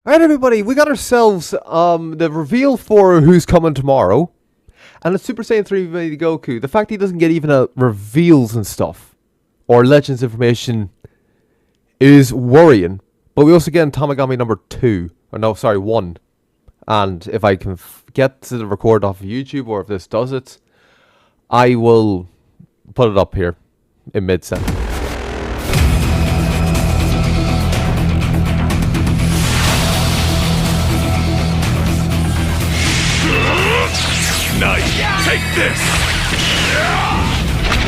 Alright everybody, we got ourselves the reveal for who's coming tomorrow. And it's Super Saiyan 3 Mini Goku. The fact he doesn't get even a reveals and stuff, or Legends information, is worrying. But we also get in Tamagami number 2. Or no, sorry, 1. And if I can get to the record off of YouTube, or if this does it, I will put it up here in mid-sentence. Nice. Take this!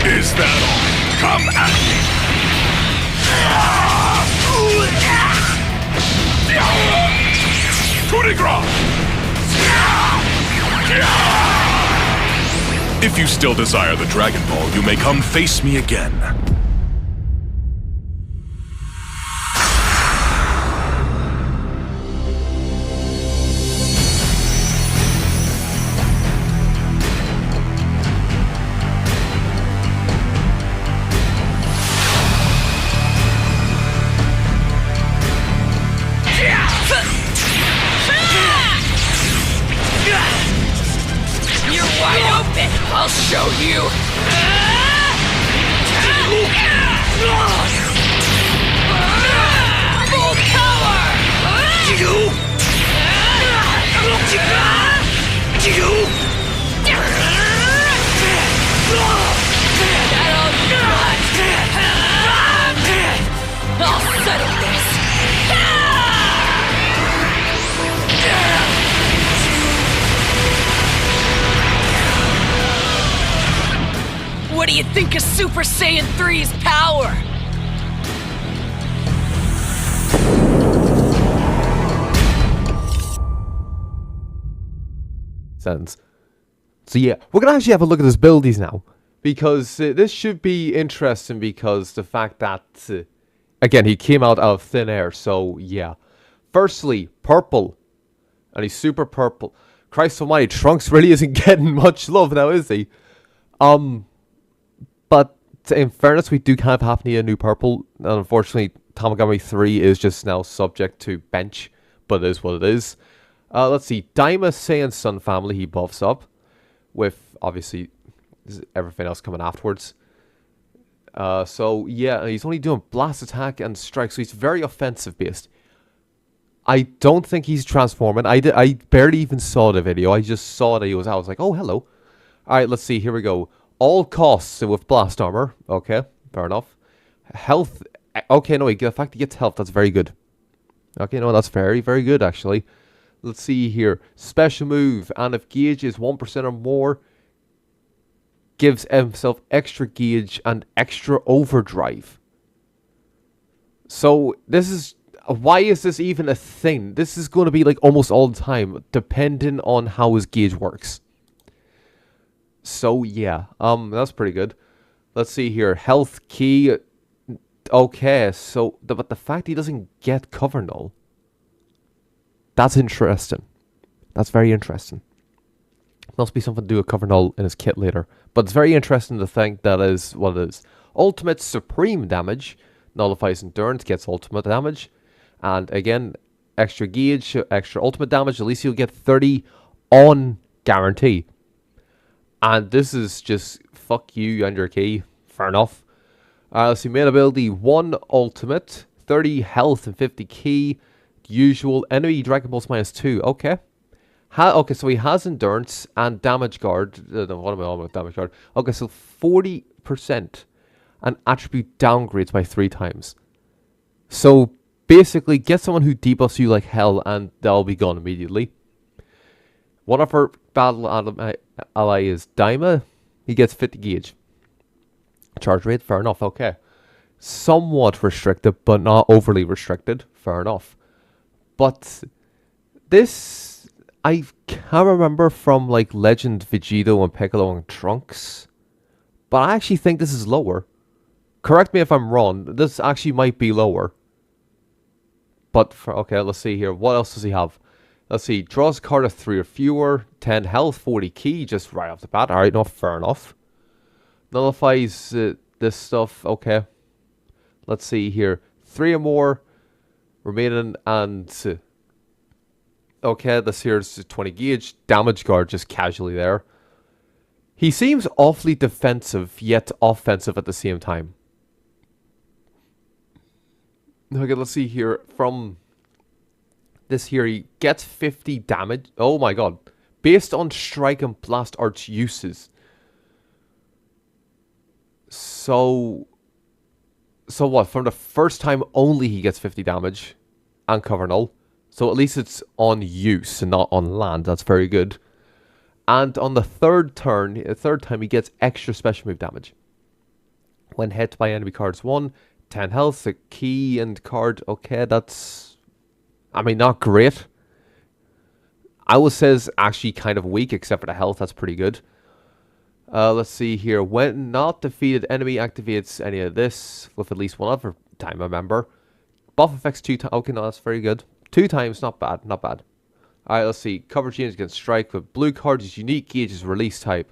Is that all? Come at me! Coup de grace! If you still desire the Dragon Ball, you may come face me again. You're wide open! I'll show you! Full power! I'll settle this! What do you think of Super Saiyan 3's power? Sense. So yeah, we're gonna actually have a look at his buildies now, because this should be interesting, because the fact that again, he came out of thin air. So yeah, firstly, purple, and he's super purple. Christ almighty, Trunks really isn't getting much love now, is he? But in fairness, we do kind of have to need a new purple, and unfortunately Tamagami 3 is just now subject to bench, but it is what it is. Let's see, Daima Saiyan Sun family, he buffs up, with obviously everything else coming afterwards. So yeah, he's only doing blast attack and strike, so he's very offensive based. I don't think he's transforming. I barely even saw the video. I just saw that he was out. I was like, oh, hello. Alright, let's see, here we go. All costs with blast armor. Okay, fair enough. Health. Okay, no, the fact he gets health, that's very good. Okay, no, that's very, very good, actually. Let's see here. Special move, and if gauge is 1% or more, gives himself extra gauge and extra overdrive. So, this is... Why is this even a thing? This is going to be like almost all the time, depending on how his gauge works. So yeah, that's pretty good. Let's see here, health key. Okay, so but the fact he doesn't get cover null, that's interesting. That's very interesting. Must be something to do with cover null in his kit later. But it's very interesting to think that is what it is. Ultimate supreme damage nullifies endurance, gets ultimate damage, and again, extra gauge, extra ultimate damage. At least you'll get 30 on guarantee. And this is just fuck you and your key. Fair enough. Let's see, main ability 1 ultimate, 30 health and 50 key. Usual enemy Dragon Balls -2. Okay. Okay, so he has endurance and damage guard. What am I on with damage guard? Okay, so 40% and attribute downgrades by 3 times. So basically, get someone who debuffs you like hell and they'll be gone immediately. One of our battle ally is Daima. He gets 50 gauge. Charge rate, fair enough, okay. Somewhat restricted, but not overly restricted. Fair enough. But this, I can't remember from like Legend Vegito and Piccolo and Trunks. But I actually think this is lower. Correct me if I'm wrong. This actually might be lower. But, okay, let's see here. What else does he have? Let's see, draws a card of 3 or fewer, 10 health, 40 key, just right off the bat. Alright, no, fair enough. Nullifies this stuff, okay. Let's see here, 3 or more, remaining, and Okay, this here's 20 gauge. Damage guard just casually there. He seems awfully defensive, yet offensive at the same time. Okay, let's see here. From this here, he gets 50 damage. Oh my god. Based on strike and blast arts uses. So what? From the first time only he gets 50 damage and cover null. So at least it's on use and not on land. That's very good. And on the third time he gets extra special move damage. When hit by enemy cards 1, 10 health, a key and card. Okay, that's... I mean, not great. I would say it's actually kind of weak, except for the health. That's pretty good. Let's see here. When not defeated, enemy activates any of this with at least one other time, remember. Buff effects 2 times. Okay, no, that's very good. 2 times, not bad, not bad. Alright, let's see. Cover change against strike with blue cards is unique gauge is release type.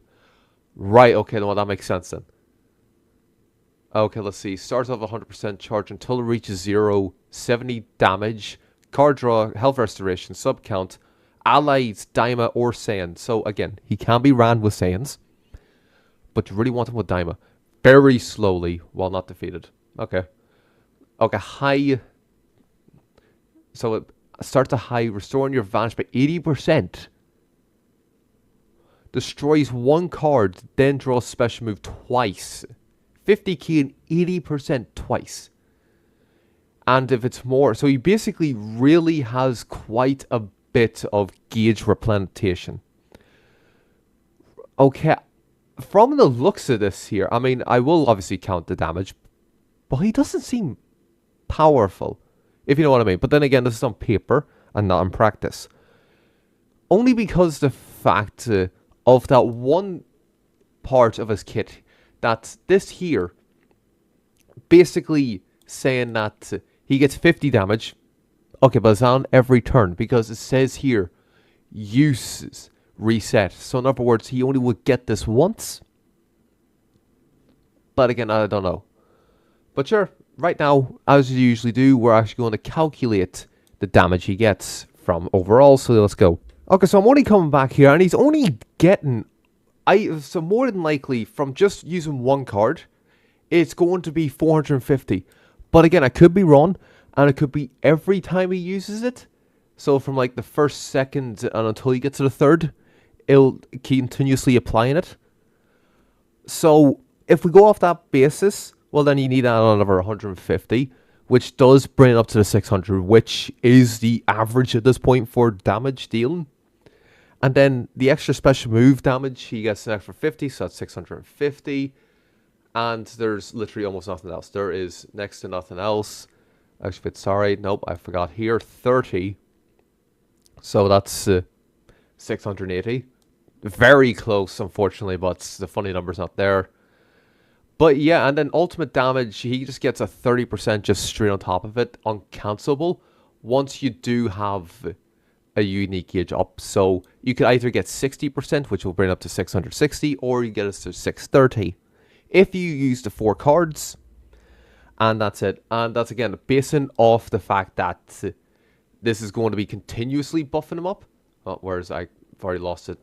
Right, okay, well, that makes sense then. Okay, let's see. Starts off 100% charge until it reaches 0, 70 damage, card draw, health restoration, sub count, allies, Daima, or Saiyan. So again, he can be ran with Saiyans, but you really want him with Daima. Very slowly while not defeated. Okay. Okay, high. So it starts a high, restoring your advantage by 80%. Destroys 1 card, then draws special move twice. 50 key and 80% twice. And if it's more, so he basically really has quite a bit of gauge repletion. Okay, from the looks of this here, I mean, I will obviously count the damage, but he doesn't seem powerful, if you know what I mean. But then again, this is on paper and not in practice. Only because the fact of that one part of his kit, that this here, basically saying that he gets 50 damage. Okay, but it's on every turn, because it says here, uses reset. So in other words, he only would get this once. But again, I don't know. But sure, right now, as you usually do, we're actually going to calculate the damage he gets from overall. So let's go. Okay, so I'm only coming back here, and he's only getting... So more than likely, from just using one card, it's going to be 450. But again, I could be wrong, and it could be every time he uses it. So from like the first, second, and until he gets to the third, it'll continuously applying it. So if we go off that basis, well then you need another 150, which does bring it up to the 600, which is the average at this point for damage dealing. And then the extra special move damage, he gets an extra 50, so that's 650. And there's literally almost nothing else. There is next to nothing else. Actually, sorry, nope, I forgot here. 30. So that's 680. Very close, unfortunately, but the funny number's not there. But yeah, and then ultimate damage, he just gets a 30% just straight on top of it, uncancelable, once you do have a unique gauge up. So you could either get 60%, which will bring it up to 660, or you get us to 630. If you use the 4 cards, and that's it. And that's, again, basing off the fact that this is going to be continuously buffing him up. Oh, whereas I've already lost it.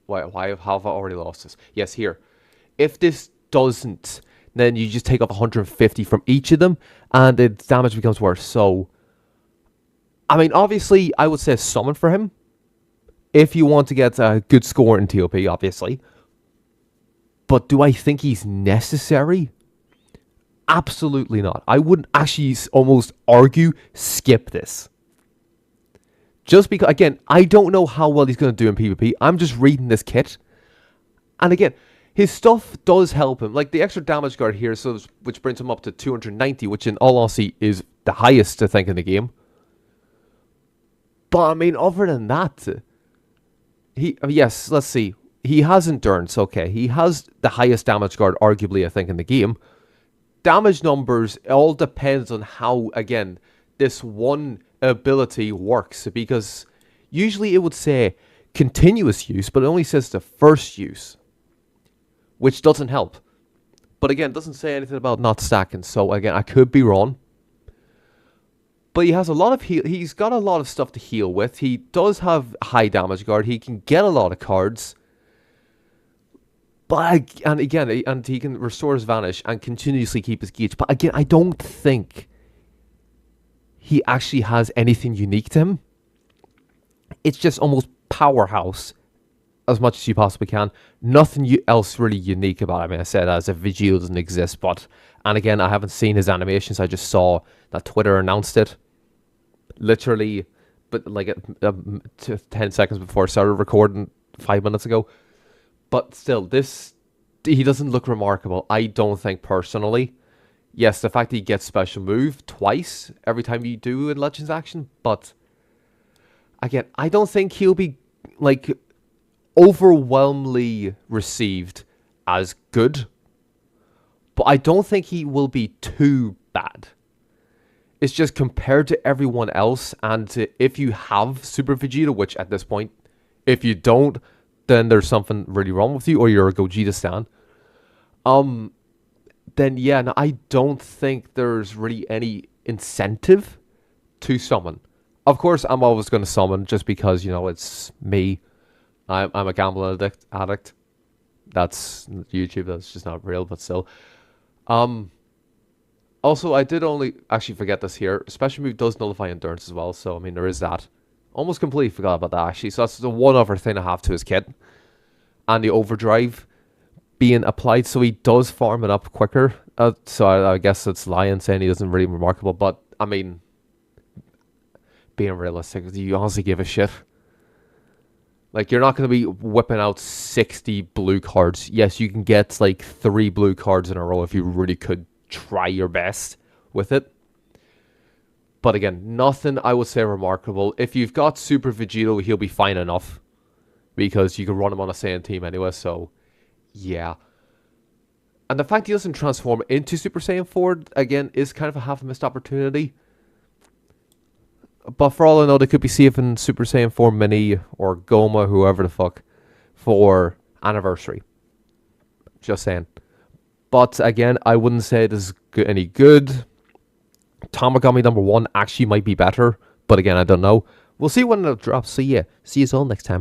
Why have I already lost this? Yes, here. If this doesn't, then you just take off 150 from each of them, and the damage becomes worse. So, I mean, obviously, I would say summon for him. If you want to get a good score in TOP, obviously. But do I think he's necessary? Absolutely not. I wouldn't actually almost argue skip this. Just because, again, I don't know how well he's going to do in PvP. I'm just reading this kit. And again, his stuff does help him. Like the extra damage guard here, so which brings him up to 290, which in all honesty is the highest, I think, in the game. But I mean, other than that, yes, let's see. He has endurance, okay. He has the highest damage guard, arguably, I think, in the game. Damage numbers, it all depends on how, again, this one ability works. Because usually it would say continuous use, but it only says the first use, which doesn't help. But again, it doesn't say anything about not stacking. So again, I could be wrong. But he has a lot of heal. He's got a lot of stuff to heal with. He does have high damage guard. He can get a lot of cards. But and again, and he can restore his vanish and continuously keep his gauge. But again, I don't think he actually has anything unique to him. It's just almost powerhouse as much as you possibly can. Nothing else really unique about it. I mean, I said as if Vegito doesn't exist, but and again, I haven't seen his animations. I just saw that Twitter announced it, literally, but like 10 seconds before I started recording 5 minutes ago. But still, he doesn't look remarkable. I don't think personally. Yes, the fact that he gets special move twice every time you do in Legends action, but again, I don't think he'll be like overwhelmingly received as good, but I don't think he will be too bad. It's just compared to everyone else, and if you have Super Vegeta, which at this point, if you don't, then there's something really wrong with you, or you're a Gogeta stan. Then yeah, no, I don't think there's really any incentive to summon. Of course, I'm always going to summon just because, you know, it's me. I'm a gambling addict. That's YouTube. That's just not real, but still. Also, I did only actually forget this here. Special move does nullify endurance as well, so I mean there is that. Almost completely forgot about that actually. So that's the one other thing I have to his kit, and the overdrive being applied, so he does farm it up quicker. So I guess it's Lion saying he doesn't really remarkable, but I mean, being realistic, do you honestly give a shit? Like, you're not going to be whipping out 60 blue cards. Yes, you can get like 3 blue cards in a row if you really could try your best with it. But again, nothing I would say remarkable. If you've got Super Vegito, he'll be fine enough, because you can run him on a Saiyan team anyway, so yeah. And the fact he doesn't transform into Super Saiyan 4, again, is kind of a half a missed opportunity. But for all I know, they could be saving Super Saiyan 4 Mini or Goma, whoever the fuck, for Anniversary. Just saying. But again, I wouldn't say it is any good. Tamagami number 1 actually might be better, but again, I don't know. We'll see when it drops, so yeah, see you all next time.